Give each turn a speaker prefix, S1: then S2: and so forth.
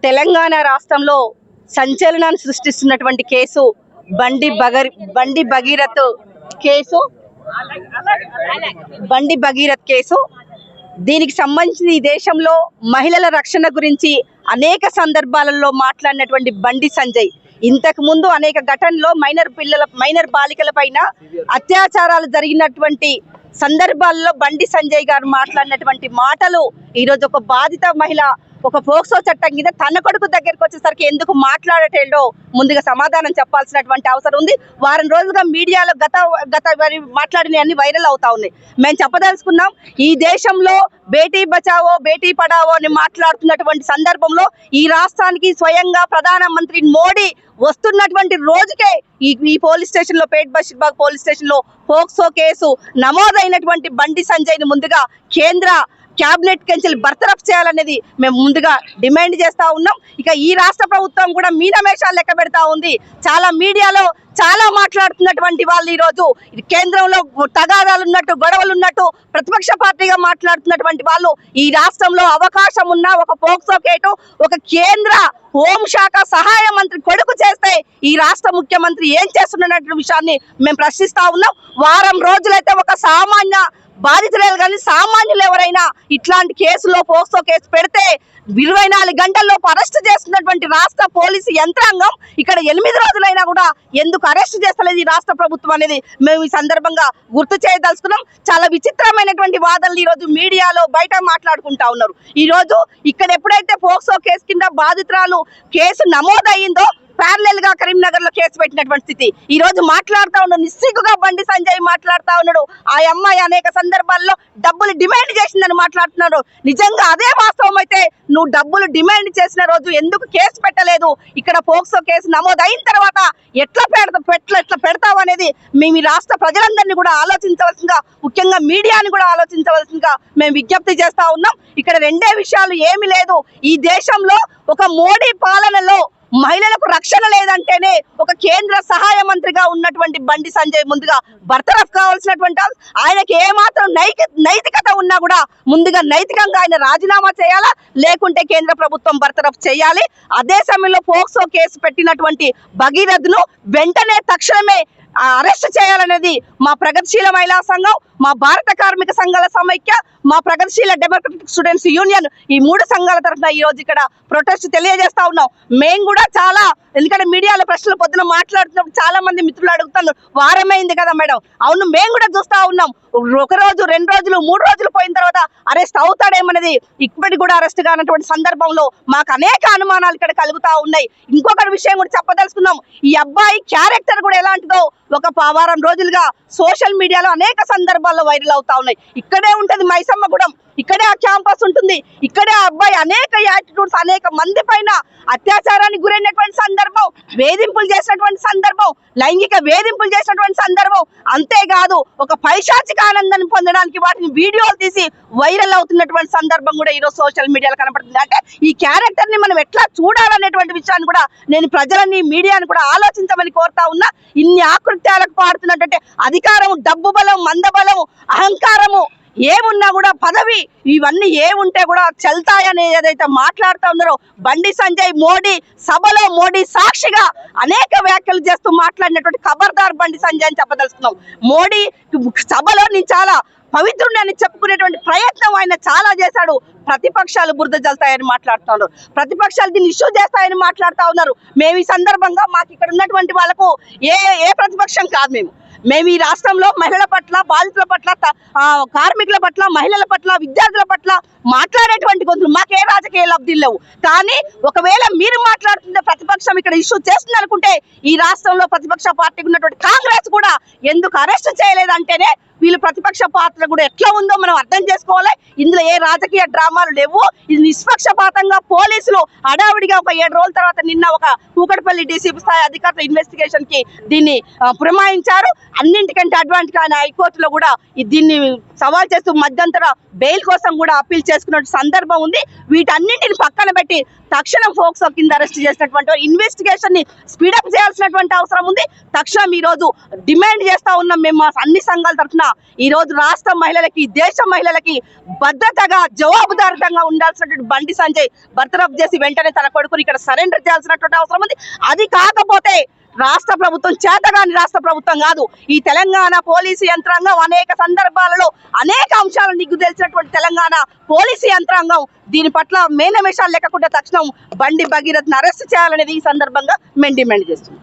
S1: తెలంగాణ రాష్ట్రంలో సంచలనాన్ని సృష్టిస్తున్నటువంటి కేసు బండి భగీరథ్ కేసు. దీనికి సంబంధించి ఈ దేశంలో మహిళల రక్షణ గురించి అనేక సందర్భాలలో మాట్లాడినటువంటి బండి సంజయ్ ఇంతకు ముందు అనేక ఘటనలో మైనర్ బాలికల పైన అత్యాచారాలు జరిగినటువంటి సందర్భాల్లో బండి సంజయ్ గారు మాట్లాడినటువంటి మాటలు ఈరోజు ఒక బాధిత మహిళ ఒక పోక్సో చట్టం కింద తన కొడుకు దగ్గరికి వచ్చేసరికి ఎందుకు మాట్లాడటేలో ముందుగా సమాధానం చెప్పాల్సినటువంటి అవసరం ఉంది. వారం రోజులుగా మీడియాలో గత మాట్లాడినవన్నీ వైరల్ అవుతా ఉన్నాయి. మేము చెప్పదలుచుకున్నాం, ఈ దేశంలో బేటీ బచావో బేటీ పడావో అని మాట్లాడుతున్నటువంటి సందర్భంలో ఈ రాష్ట్రానికి స్వయంగా ప్రధానమంత్రి మోడీ వస్తున్నటువంటి రోజుకే ఈ పోలీస్ స్టేషన్ లో పేట్ బషీర్బాగ్ పోలీస్ స్టేషన్ లో పోక్సో కేసు నమోదైనటువంటి బండి సంజయ్ ని ముందుగా కేంద్ర క్యాబినెట్ కెంచెల్ బర్తరఫ్ చేయాలనేది మేము ముందుగా డిమాండ్ చేస్తా ఉన్నాం. ఇక ఈ రాష్ట్ర ప్రభుత్వం కూడా మీనమేషాలు లెక్క పెడతా ఉంది. చాలా మీడియాలో చాలా మాట్లాడుతున్నటువంటి వాళ్ళు ఈరోజు కేంద్రంలో తగాదాలు ఉన్నట్టు గొడవలు ఉన్నట్టు ప్రతిపక్ష పార్టీగా మాట్లాడుతున్నటువంటి వాళ్ళు ఈ రాష్ట్రంలో అవకాశం ఉన్న ఒక పోక్సో కేటు ఒక కేంద్ర హోంశాఖ సహాయ మంత్రి కొడుకు చేస్తే ఈ రాష్ట్ర ముఖ్యమంత్రి ఏం చేస్తున్నటువంటి విషయాన్ని మేము ప్రశ్నిస్తా ఉన్నాం. వారం రోజులైతే ఒక సామాన్య బాధితులు కానీ సామాన్యులు ఎవరైనా ఇట్లాంటి కేసులో పోక్సో కేసు పెడితే 24 గంటల్లోపు అరెస్ట్ చేస్తున్నటువంటి రాష్ట్ర పోలీసు యంత్రాంగం ఇక్కడ 8 రోజులైనా కూడా ఎందుకు అరెస్ట్ చేస్తలేదు ఈ రాష్ట్ర ప్రభుత్వం అనేది మేము ఈ సందర్భంగా గుర్తు చేయదలుచుకున్నాం. చాలా విచిత్రమైనటువంటి వాదనలు ఈరోజు మీడియాలో బయట మాట్లాడుకుంటా ఉన్నారు. ఈరోజు ఇక్కడ ఎప్పుడైతే పోక్సో కేసు కింద బాధితురాలు కేసు నమోదయ్యిందో ప్యారలల్ గా కరీంనగర్ లో కేసు పెట్టినటువంటి స్థితి ఈ రోజు మాట్లాడుతా ఉన్నాడు. నిస్సిగ్గుగా బండి సంజయ్ మాట్లాడుతా ఉన్నాడు. ఆ అమ్మాయి అనేక సందర్భాల్లో డబ్బులు డిమాండ్ చేసిందని మాట్లాడుతున్నాడు. నిజంగా అదే వాస్తవం అయితే నువ్వు డబ్బులు డిమాండ్ చేసిన రోజు ఎందుకు కేసు పెట్టలేదు? ఇక్కడ పోక్సో కేసు నమోదు అయిన తర్వాత ఎట్లా పెడతావు అనేది మేము ఈ రాష్ట్ర ప్రజలందరినీ కూడా ఆలోచించవలసిందిగా, ముఖ్యంగా మీడియాని కూడా ఆలోచించవలసిందిగా మేము విజ్ఞప్తి చేస్తా ఉన్నాం. ఇక్కడ రెండే విషయాలు ఏమీ లేదు. ఈ దేశంలో ఒక మోడీ పాలనలో మహిళలకు రక్షణ లేదంటేనే ఒక కేంద్ర సహాయ మంత్రిగా ఉన్నటువంటి బండి సంజయ్ ముందుగా బర్తరఫ్ కావాల్సినటువంటి ఆయనకి ఏమాత్రం నైతికత ఉన్నా కూడా ముందుగా నైతికంగా ఆయన రాజీనామా చేయాలా, లేకుంటే కేంద్ర ప్రభుత్వం బర్తరఫ్ చేయాలి. అదే సమయంలో పోక్సో కేసు పెట్టినటువంటి భగీరథ్ను వెంటనే తక్షణమే అరెస్ట్ చేయాలనేది మా ప్రగతిశీల మహిళా సంఘం, మా భారత కార్మిక సంఘాల సమైక్య, మా ప్రగతిశీల డెమోక్రటిక్ స్టూడెంట్స్ యూనియన్ ఈ 3 సంఘాల తరఫున ఈ రోజు ఇక్కడ ప్రొటెస్ట్ తెలియజేస్తా ఉన్నాం. మేము కూడా చాలా, ఎందుకంటే మీడియాలో ప్రశ్నలు పొద్దున మాట్లాడుతున్నప్పుడు చాలా మంది మిత్రులు అడుగుతున్నారు, వారమైంది కదా మేడం. అవును, మేము కూడా చూస్తా ఉన్నాం. 1 రోజు 2 రోజులు 3 రోజులు పోయిన తర్వాత అరెస్ట్ అవుతాడేమన్నది ఇప్పటికి కూడా అరెస్ట్ కానటువంటి సందర్భంలో మాకు అనేక అనుమానాలు ఇక్కడ కలుగుతా ఉన్నాయి. ఇంకొక విషయం కూడా చెప్పదలుచుకున్నాం, ఈ అబ్బాయి క్యారెక్టర్ కూడా ఎలాంటిదో ఒక వారం రోజులుగా సోషల్ మీడియాలో అనేక సందర్భాల్లో వైరల్ అవుతా ఉన్నాయి. ఇక్కడే ఉంటది మైసమ్మగూడెం, ఇక్కడే ఆ క్యాంపస్ ఉంటుంది, ఇక్కడే ఆ అబ్బాయి అనేక యాటిట్యూడ్స్ అనేక మంది పైన అత్యాచారానికి గురైనటువంటి సందర్భం, వేధింపులు చేసినటువంటి సందర్భం, లైంగిక వేధింపులు చేసినటువంటి సందర్భం. అంతేకాదు ఒక పైశాచిక ఆనందాన్ని పొందడానికి వాటిని వీడియోలు తీసి వైరల్ అవుతున్నటువంటి సందర్భం కూడా ఈరోజు సోషల్ మీడియాలో కనపడుతుంది. అంటే ఈ క్యారెక్టర్ ని మనం ఎట్లా చూడాలనేటువంటి విషయాన్ని కూడా నేను ప్రజలని మీడియాని కూడా ఆలోచించమని కోరుతా ఉన్నా. ఇన్ని ఆకృత్యాలకు పాడుతున్నటువంటి అధికారం, డబ్బు బలం, మందబలం, అహంకారము ఏమున్నా కూడా పదవి ఇవన్నీ ఏముంటే కూడా చెల్తాయని ఏదైతే మాట్లాడుతూ ఉన్నారో బండి సంజయ్ మోడీ సభలో మోడీ సాక్షిగా అనేక వ్యాఖ్యలు చేస్తూ మాట్లాడినటువంటి ఖబర్దార్ బండి సంజయ్ అని చెప్పదలుచుకున్నాం. మోడీ సభలో నేను చాలా పవిత్రుడిని అని చెప్పుకునేటువంటి ప్రయత్నం ఆయన చాలా చేశాడు. ప్రతిపక్షాలు బురద జల్తాయని మాట్లాడుతూ ఉన్నారు, ప్రతిపక్షాలు దీన్ని ఇష్యూ చేస్తాయని మాట్లాడుతూ ఉన్నారు. మేము ఈ సందర్భంగా మాకు ఇక్కడ ఉన్నటువంటి వాళ్ళకు ఏ ప్రతిపక్షం కాదు. మేము ఈ రాష్ట్రంలో మహిళల పట్ల, బాధితుల పట్ల, కార్మికుల పట్ల, మహిళల పట్ల, విద్యార్థుల పట్ల మాట్లాడేటువంటి గొంతులు మాకే రాజకీయ లబ్ధి లేవు. కానీ ఒకవేళ మీరు మాట్లాడుతుంటే ప్రతిపక్షం ఇక్కడ ఇష్యూ చేస్తుంది అనుకుంటే ఈ రాష్ట్రంలో ప్రతిపక్ష పార్టీకి ఉన్నటువంటి కాంగ్రెస్ కూడా ఎందుకు అరెస్ట్ చేయలేదంటేనే వీళ్ళు ప్రతిపక్ష పాత్ర కూడా ఎట్లా ఉందో మనం అర్థం చేసుకోవాలి. ఇందులో ఏ రాజకీయ డ్రామాలు లేవు. ఇది నిష్పక్షపాతంగా పోలీసులు హడావిడిగా ఒక 7 రోజుల తర్వాత నిన్న ఒక కూకట్పల్లి డీసీపీ స్థాయి అధికారుల ఇన్వెస్టిగేషన్ కి దీన్ని పురమాయించారు. అన్నింటికంటే అడ్వాన్స్ గా హైకోర్టులో కూడా దీన్ని సవాల్ చేస్తూ మధ్యంతర బెయిల్ కోసం కూడా అప్పీల్ చేసుకున్న సందర్భం ఉంది. వీటన్నింటిని పక్కన పెట్టి తక్షణం ఫోక్సో కింద అరెస్ట్ చేసినటువంటి ఇన్వెస్టిగేషన్ ని స్పీడప్ చేయాల్సినటువంటి అవసరం ఉంది. తక్షణం ఈ రోజు డిమాండ్ చేస్తా ఉన్నాం మేము మా అన్ని సంఘాల తరఫున. ఈ రోజు రాష్ట్ర మహిళలకి, దేశ మహిళలకి భద్రతగా, జవాబుదారితంగా ఉండాల్సినటువంటి బండి సంజయ్ బర్తరఫ్ చేసి వెంటనే తన కొడుకుని ఇక్కడ సరెండర్ చేయాల్సినటువంటి అవసరం ఉంది. అది కాకపోతే రాష్ట్ర ప్రభుత్వం చేతగాని రాష్ట్ర ప్రభుత్వం కాదు. ఈ తెలంగాణ పోలీసు యంత్రాంగం అనేక సందర్భాలలో అనేక అంశాలను నిగ్గు తెలిసినటువంటి తెలంగాణ పోలీసు యంత్రాంగం దీని పట్ల మేనమేషాలు లేకుండా తక్షణం బండి భగీరథ్ని అరెస్ట్ చేయాలనేది ఈ సందర్భంగా మేము డిమాండ్ చేస్తున్నాం.